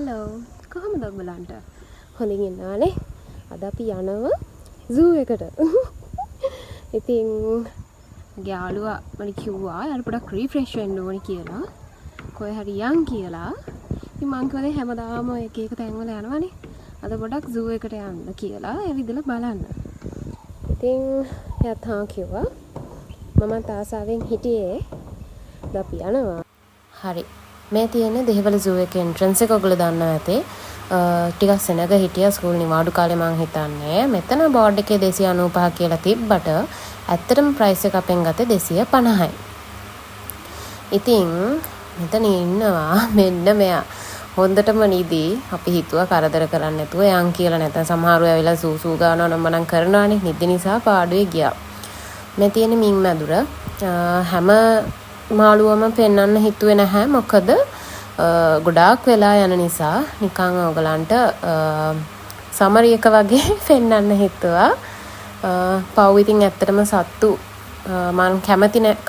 Hello කොහොමද ඔයගලන්ට? හොඳින් ඉන්නවනේ. අද අපි යනවා සූ එකට. ඉතින් යාළුවා මට කිව්වා යාළුවා පොඩක් රිෆ්‍රෙෂ් වෙන්න ඕනි කියලා. කොහේ හරි යන් කියලා. ඉතින් මං කිව්වා හැමදාම එක එක තැන්වල යනවනේ. අද පොඩක් සූ එකට යන්න කියලා ඇවිදලා බලන්න. ඉතින් එයාත් හා කිව්වා. මමත් ආසාවෙන් හිටියේ. අපි යනවා. හරි. මේ තියෙන්නේ දෙහිවල සූ එකේ එන්ට්‍රන්ස් එක ඔයගොල්ලෝ දන්නවා ඇතේ. ටිකක් සෙනග හිටියා ස්කූල් නිවාඩු කාලේ මං හිතන්නේ. මෙතන බෝඩ් එකේ 295 කියලා තිබ්බට ඇත්තටම ප්‍රයිස් එක අපෙන් ගත්තේ 250යි. ඉතින් මෙතන ඉන්නවා මෙන්න මෙයා. හොඳටම නිදි. අපි හිතුවා කරදර කරන්න නැතුව යන් කියලා නැත්නම් සමහරව ඇවිල්ලා සූ ගානවා නම් මනම් කරනවානේ. නිදි නිසා පාඩුවේ ගියා. මේ තියෙන මින් මැදුර හැම මාළුවම පෙන්වන්න හිතුවේ නැහැ. මොකද ගොඩාක් වෙලා යන නිසා නිකන් ඔයගලන්ට සමරි එක වගේ පෙන්වන්න හිතුවා. පව් ඉතින් ඇත්තටම සත්තු මම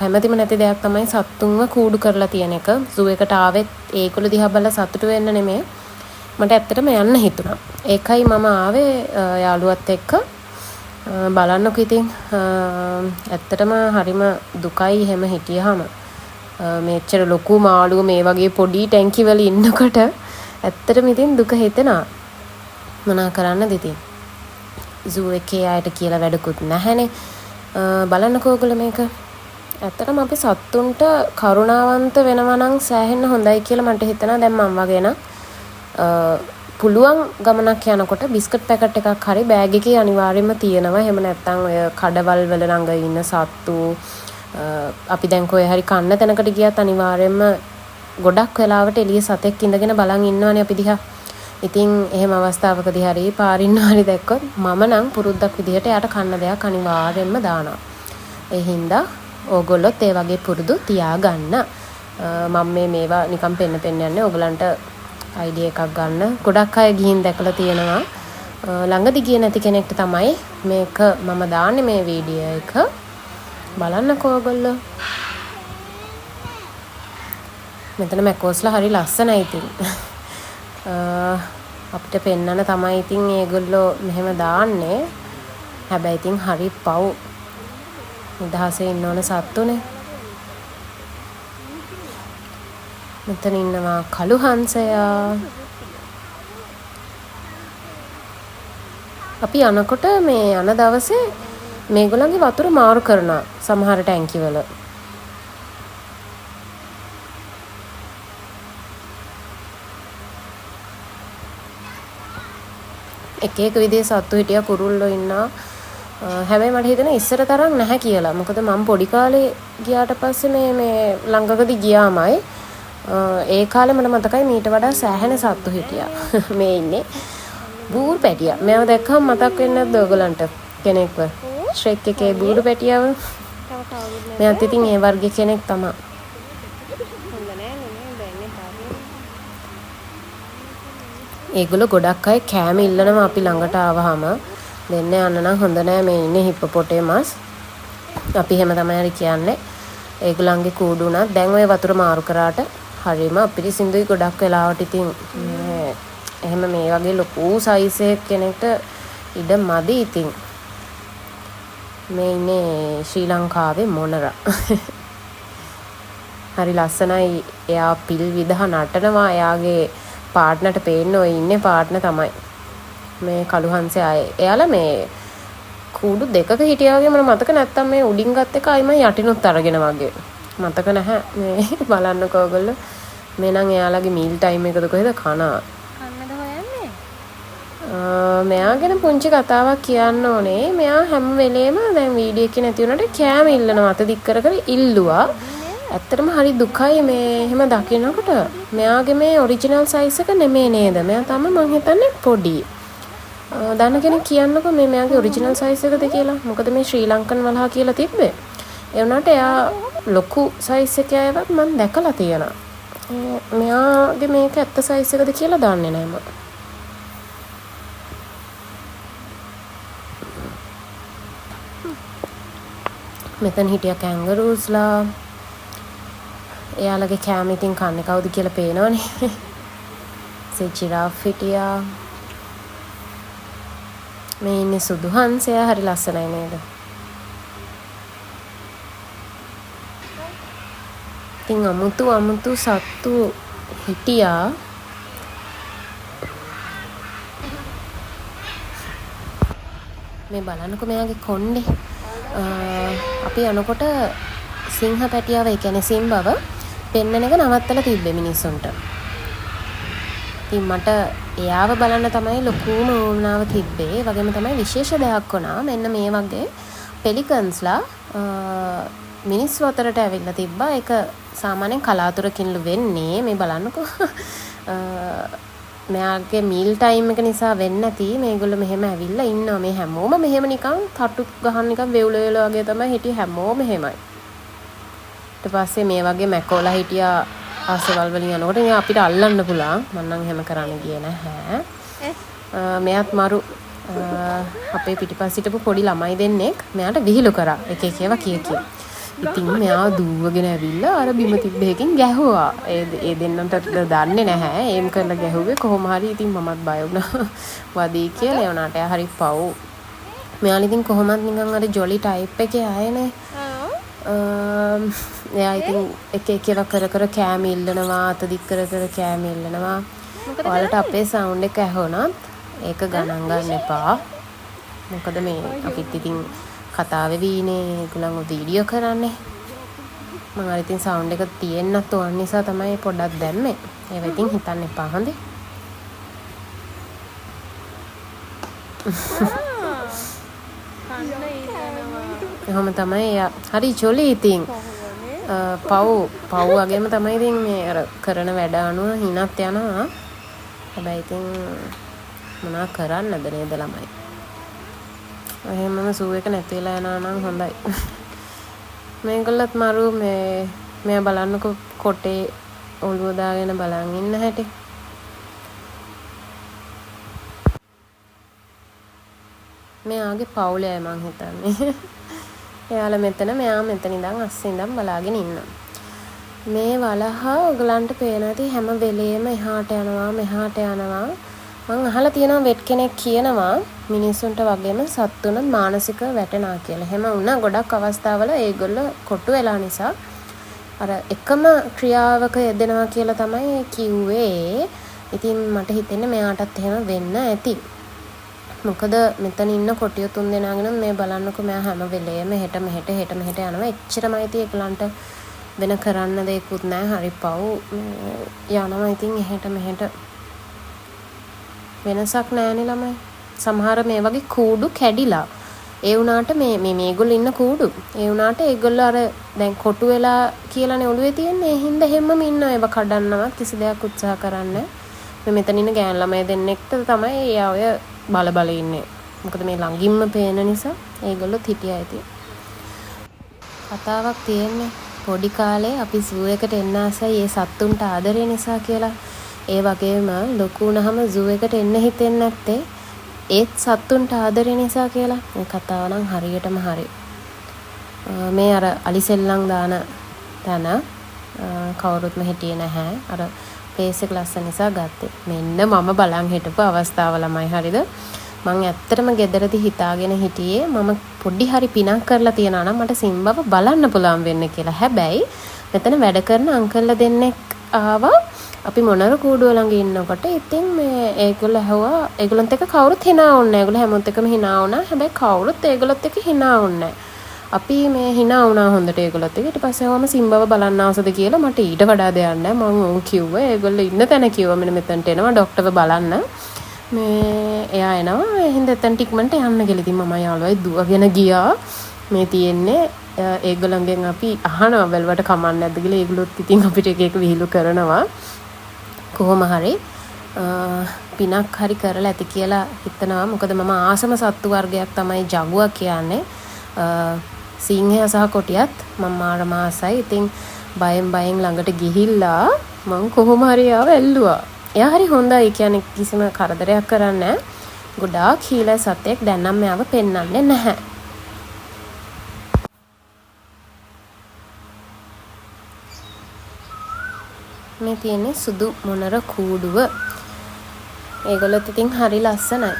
කැමතිම නැති දෙයක් තමයි සත්තුන්ව කූඩු කරලා තියෙන එක. සූ එකට ආවෙත් ඒගොල්ලෝ දිහා බලලා සතුටු වෙන්න නෙමෙයි. මට ඇත්තටම යන්න හිතුණා. ඒකයි මම ආවේ යාළුවත් එක්ක. බලන්නකො ඉතින් ඇත්තටම හරිම දුකයි හැම හිටියාම. මෙච්චර ලොකු මාළුව මේ වගේ පොඩි ටැංකි වල ඉන්නකොට ඇත්තටම ඉතින් දුක හිතෙනවා. මොනා කරන්නද ඉතින්? සූ එකේ ආයට කියලා වැඩකුත් නැහැනේ. බලන්නකෝ ඔයගොල්ලෝ මේක. ඇත්තටම අපි සත්තුන්ට කරුණාවන්ත වෙනවා නම් සෑහෙන්න හොඳයි කියලා මට හිතෙනවා. දැන් මම වගේ නම් පුළුවන් ගමනක් යනකොට බිස්කට් පැකට් එකක් හරි බෑග් එකේ අනිවාර්යයෙන්ම තියෙනවා. එහෙම නැත්නම් ඔය කඩවල් වල ළඟ ඉන්න සත්තු අපි දැන් කොහේ හරි කන්න තැනකට ගියත් අනිවාර්යයෙන්ම ගොඩක් වෙලාවට එළිය සතෙක් ඉඳගෙන බලන් ඉන්නවනේ අපි දිහා. ඉතින් එහෙම අවස්ථාවකදී හරි පාරින්න හරි දැක්කොත් මම නම් පුරුද්දක් විදිහට යාට කන්න දෙයක් අනිවාර්යයෙන්ම දානවා. ඒ හින්දා ඕගොල්ලොත් ඒ වගේ පුරුදු තියාගන්න. මම මේවා නිකන් පෙන්න යන්නේ ඕගලන්ට අයිඩියා එකක් ගන්න. ගොඩක් අය ගිහින් දැකලා තියෙනවා. ළඟදී ගියේ නැති කෙනෙක්ට තමයි මේක මම දාන්නේ මේ වීඩියෝ එක. බලන්නකෝ ඔයගොල්ලෝ. මෙතන මැකෝස්ලා හරි ලස්සනයි ඉතින්. අපිට පෙන්නන තමයි ඉතින් ඒගොල්ලෝ මෙහෙම දාන්නේ. හැබැයි ඉතින් හරි පව්. නිදහසේ ඉන්න ඕන සත්තුනේ. මෙතන ඉන්නවා කළු හංසයා. අපි යනකොට මේ යන දවසේ මේගොල්ලන්ගේ වතුර මාරු කරනවා සමහර ටැංකි වල. එක එක විදිහේ සත්තු හිටියා කුරුල්ලෝ ඉන්නවා. හැබැයි මට හිතෙනවා ඉස්සර තරම් නැහැ කියලා. මොකද මම පොඩි කාලේ ගියාට පස්සේ මේ ළඟකදී ගියාමයි ඒ කාලේ මට මතකයි මීට වඩා සෑහෙන සත්තු හිටියා. මේ ඉන්නේ බූර් පැටියා. මම දැක්කම මතක් වෙන්නේ නැද්ද ඔයගලන්ට කෙනෙක්ව? ශ්‍රෙක් එකේ බූර් පැටියාව. මෙයාත් ඉතින් ඒ වර්ගයේ කෙනෙක් තමයි. ඒගොල්ලෝ ගොඩක් අය කෑම ඉල්ලනවා අපි ළඟට ආවහම. දෙන්න යන්න නම් හොඳ නෑ මේ ඉන්නේ හිප්පොපොටේමස්. අපි එහෙම තමයි හරි කියන්නේ. ඒගොල්ලන්ගේ කූඩු උනත් දැන් ඔය වතුර මාරු කරාට හරිම අපිරිසිදුයි ගොඩක් වෙලාවට ඉතින් එහෙම මේ වගේ ලොකු සයිස් එකක කෙනෙක්ට ඉඩ මදි ඉතින්. මේ ඉන්නේ ශ්‍රී ලංකාවේ මොනරා. හරි ලස්සනයි. එයා පිල් විදහ නටනවා. එයාගේ පාර්ට්නර්ට පේන්න ඔය ඉන්නේ පාර්ට්නර් තමයි. මේ කළු හංසයා අය. එයාලා මේ කූඩු දෙකක හිටියා වගේ මම මතක නැත්තම් මේ උඩින් ගත්ත එක අයිම යටිනුත් අරගෙන වගේ. මතක නැහැ. මේ බලන්නකෝ ඔයගොල්ලෝ. මේ නම් එයාලගේ මීල් ටයිම් එකද කොහෙද කනවා. කන්නද හොයන්නේ? මෙයා ගැන පුංචි කතාවක් කියන්න ඕනේ. මෙයා හැම වෙලේම දැන් වීඩියෝ එකේ නැති වුණාට කෑම ඉල්ලනවා. අත දික් කර ඉල්ලුවා. ඇත්තටම හරි දුකයි මේ එහෙම දකිනකොට. මෙයාගේ මේ ඔරිජිනල් සයිස් එක නෙමෙයි නේද? මෙයා තමයි මං හිතන්නේ පොඩි. දන්න කෙනෙක් කියන්නකෝ මේ මෙයාගේ ඔරිජිනල් සයිස් එකද කියලා. මොකද මේ ශ්‍රී ලංකන් වලහා කියලා තිබ්බේ. ඒ වුණාට එයා ලොකු සයිස් එකේ අයවත් මම දැකලා තියෙනවා. මෙයාගේ මේක ඇත්ත සයිස් එකද කියලා දන්නේ නැහැ මම. මෙතන හිටියා කැන්ගරූස්ලා. එයාලගේ කෑම ඉතින් කන්නේ කවුද කියලා පේනවනේ. ජිරාෆ් හිටියා. මේ ඉන්නේ සුදු හංසයා. හරි ලස්සනයි නේද? ඉතින් අමුතු සත්තු හිටියා. මේ බලන්නකො මෙයාගේ කොණ්ඩේ. අපි යනකොට සිංහ පැටියාව, ඒ කියන්නේ සිම්බව පෙන්නන එක නවත්තලා තිබ්බේ මිනිස්සුන්ට. ඉතින් මට එයාව බලන්න තමයි ලොකුම වුණාව තිබ්බේ. ඒ වගේම තමයි විශේෂ දෙයක් වුණා. මෙන්න මේ වගේ පෙලිකන්ස්ලා මිනිස්සු අතරට ඇවිල්ලා තිබ්බා. ඒක සාමාන්‍යයෙන් කලාතුරකින්ලු වෙන්නේ. මේ බලන්නකෝ. මෙයාගේ මීල් ටයිම් එක නිසා වෙන්නේ නැති මේගොල්ලෝ මෙහෙම ඇවිල්ලා ඉන්නවා. මේ හැමෝම මෙහෙම නිකන් තට්ටු ගහන නිකන් වෙවුලෙල වගේ තමයි හිටියේ. හැමෝම මෙහෙමයි. ඊට පස්සේ මේ වගේ මැකෝලා හිටියා ආසවල් වලින් යනකොට. ඉතින් අපිට අල්ලන්න පුළුවන්. මම නම් එහෙම කරන්න ගියේ නැහැ. මෙයාත් මරු අපේ පිටිපස්ස හිටපු පොඩි ළමයි දෙන්නෙක් මෙයාට විහිළු කරා. එක එක ඒවා කිය. ඉතින් මෙයා දුවගෙන ඇවිල්ලා අර බිම තිබ්බ එකකින් ගැහුවා. ඒ දෙන්නන්ට දන්නේ නැහැ. ඒම් කරලා ගැහුවේ කොහොම හරි. ඉතින් මමත් බය වුණා. වදී කියලා. ඒ වුණාට එයා හරි පව්. මෙයාලා ඉතින් කොහොමත් නිකන් අර ජොලි ටයිප් එකේ ආයනේ. එයා ඉතින් එක එක ඒවා කර කෑම ඉල්ලනවා. අත දික් කර කෑම ඉල්ලනවා. ඔයාලට අපේ සවුන්ඩ් එක ඇහුණත් ඒක ගණන් ගන්න එපා. මොකද මේ අපිත් ඉතින් කතා වෙවිනේ ඒගොල්ලන්ව වීඩියෝ කරන්නේ. මම අර ඉතින් සවුන්ඩ් එක තියෙන්නත් ඕන නිසා තමයි පොඩ්ඩක් දැම්මේ. ඒව ඉතින් හිතන්න එපා හොඳේ. එහෙම තමයි එයා. හරි ජොලි ඉතින්. පව් වගේම තමයි ඉතින් මේ අර කරන වැඩ අනුව හිනත් යනවා. හැබැයි ඉතින් මොනා කරන්නද නේද ළමයි. එහෙමම සූ එක නැති වෙලා යනවා නම් හොඳයි. මේගොල්ලත් මරු මේ බලන්නකො කොටේ ඔළුව දාගෙන බලන් ඉන්න හැටි. මෙයාගේ පවුලයි මං හිතන්නේ. එයාලා මෙතන, මෙයා මෙතන ඉඳන් අස්සේ ඉඳන් බලාගෙන ඉන්නවා. මේ වලහ ඔයගලන්ට පේන ඇති හැම වෙලේම එහාට යනවා මෙහාට යනවා. මං අහලා තියෙනවා වෙට් කෙනෙක් කියනවා මිනිස්සුන්ට වගේම සත්තුනත් මානසික වැටෙනවා කියලා. එහෙම වුණා ගොඩක් අවස්ථාවල ඒගොල්ලෝ කොටු වෙලා නිසා අර එකම ක්‍රියාවක යෙදෙනවා කියලා තමයි කිව්වේ. ඉතින් මට හිතෙන්නේ මෙයාටත් එහෙම වෙන්න ඇති. මොකද මෙතන ඉන්න කොටිය තුන් දෙනාගෙන මේ බලන්නකො මෙයා හැම වෙලේම හෙට මෙහෙට යනවා. එච්චරමයි ඉතින් ඒගොල්ලන්ට වෙන කරන්න දෙයක්වත් නැහැ. හරි පව් යනවා ඉතින් එහෙට මෙහෙට. වෙනසක් නැහැනේ ළමයි. සමහර මේ වගේ කූඩු කැඩිලා. ඒ වුණාට මේ මේගොල්ලෝ ඉන්න කූඩු. ඒ වුණාට ඒගොල්ලෝ අර දැන් කොටු වෙලා කියලානේ ඔළුවේ තියෙන්නේ. ඒ හින්දා හැමම ඉන්නවා ඒව කඩන්නවත් කිසි දෙයක් උත්සාහ කරන්නේ. මේ මෙතන ඉන්න ගෑන් ළමයි දෙන්නෙක්ට තමයි එයා ඔය බල ඉන්නේ. මොකද මේ ළඟින්ම පේන නිසා ඒගොල්ලොත් හිටියා ඉතින්. කතාවක් තියෙන්නේ පොඩි කාලේ අපි සූ එකට එන්න ආසයි ඒ සත්තුන්ට ආදරේ නිසා කියලා. ඒ වගේම ලොකු වුණාම සූ එකට එන්න හිතෙන්නේ නැත්තේ ඒත් සත්තුන්ට ආදරේ නිසා කියලා. මේ කතාව නම් හරියටම හරි. මේ අර අලිසෙල්ලම් දාන තැන කවුරුත්ම හිටියේ නැහැ. අර පේස් එක ලස්සන නිසා ගත්තේ. මෙන්න මම බලන් හිටපු අවස්ථාව ළමයි හරිද? මං ඇත්තටම ගෙදරදී හිතාගෙන හිටියේ මම පොඩි හරි පිනක් කරලා තියනවා නම් මට සිම්බව බලන්න පුළුවන් වෙන්න කියලා. හැබැයි මෙතන වැඩ කරන අංකල්ලා දෙන්නෙක් ආවා. අපි මොනර කූඩුව ළඟ ඉන්නකොට ඉතින් මේ ඒගොල්ලෝ ඇහුවා ඒගොල්ලන්ත් එක්ක කවුරුත් hina වුණේ නැහැ. ඒගොල්ලෝ හැමෝත් එක්කම hina වුණා. හැබැයි කවුරුත් ඒගොල්ලොත් එක්ක hina වුණේ නැහැ. අපි මේ hina වුණා හොඳට ඒගොල්ලොත් එක්ක. ඊට පස්සේ ආවම සිම්බව බලන්න ආසද කියලා මට ඊට වඩා දෙයක් නැහැ. මම උන් කිව්වා ඒගොල්ලෝ ඉන්න තැන කිව්වා මෙන්න මෙතනට එනවා ડોක්ටර්ව බලන්න. මේ එයා එනවා. එහෙනම් එතන ටිකමන්ට යන්න කියලා. ඉතින් මම යාළුවයි දුවගෙන ගියා. මේ තියෙන්නේ ඒගොල්ලන්ගෙන් අපි අහනවා වැල්වට කමන්නේ නැද්ද කියලා. ඒගොල්ලොත් ඉතින් අපිට එක එක විහිළු කරනවා. කොහොම හරි පිනක් හරි කරලා ඇති කියලා හිතනවා. මොකද මම ආසම සත්තු වර්ගයක් තමයි ජගුවා කියන්නේ. සිංහයා සහ කොටියත් මම මාරම ආසයි. ඉතින් බයෙන් ළඟට ගිහිල්ලා මං කොහොම හරි ආව ඇල්ලුවා. එයා හරි හොඳයි. කියන්නේ කිසිම කරදරයක් කරන්නේ නැහැ. ගොඩාක් හීලයි සතෙක්. දැන් නම් මෙයාව පෙන්වන්නේ නැහැ. මේ තියෙන්නේ සුදු මොනර කූඩුව. ඒගොල්ලොත් ඉතින් හරි ලස්සනයි.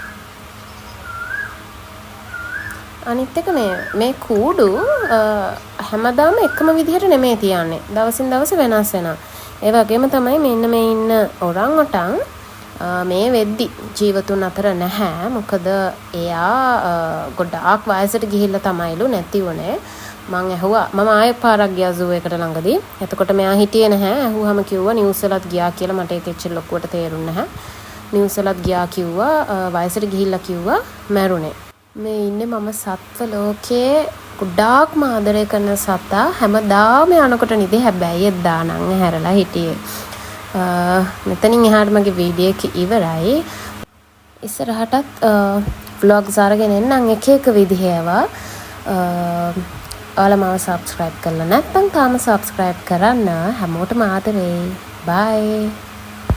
අනිත් එක මේ කූඩු හැමදාම එකම විදිහට නෙමෙයි තියන්නේ. දවසින් දවස වෙනස් වෙනවා. ඒ වගේම තමයි මෙන්න මේ ඉන්න ඔරංගොටන් මේ වෙද්දි ජීවතුන් අතර නැහැ. මොකද එයා ගොඩාක් වයසට ගිහිල්ලා තමයිලු නැති වුණේ. මං ඇහුවා මම ආයෙ පාරක් ගියා සූ එකට ළඟදී. එතකොට මෙයා හිටියේ නැහැ. ඇහුවාම කිව්වා නිවුස් වලත් ගියා කියලා. මට ඒක එච්චර ලොකුවට තේරුන්නේ නැහැ. නිවුස් වලත් ගියා කිව්වා. වයසට ගිහිල්ලා කිව්වා මැරුණේ. මේ ඉන්නේ මම සත්ව ලෝකයේ ගොඩාක්ම ආදරය කරන සතා. හැමදාම යනකොට නිදි හැබැයි එදා නම් හැරලා හිටියේ. මෙතනින් එහාට මගේ වීඩියෝ එක ඉවරයි. ඉස්සරහටත් vlogs අරගෙන එන්නම් එක එක විදිහේ ඒවා. ඔයාලා මාව subscribe කරලා නැත්නම් තාම subscribe කරන්න. හැමෝටම ආදරේ. bye.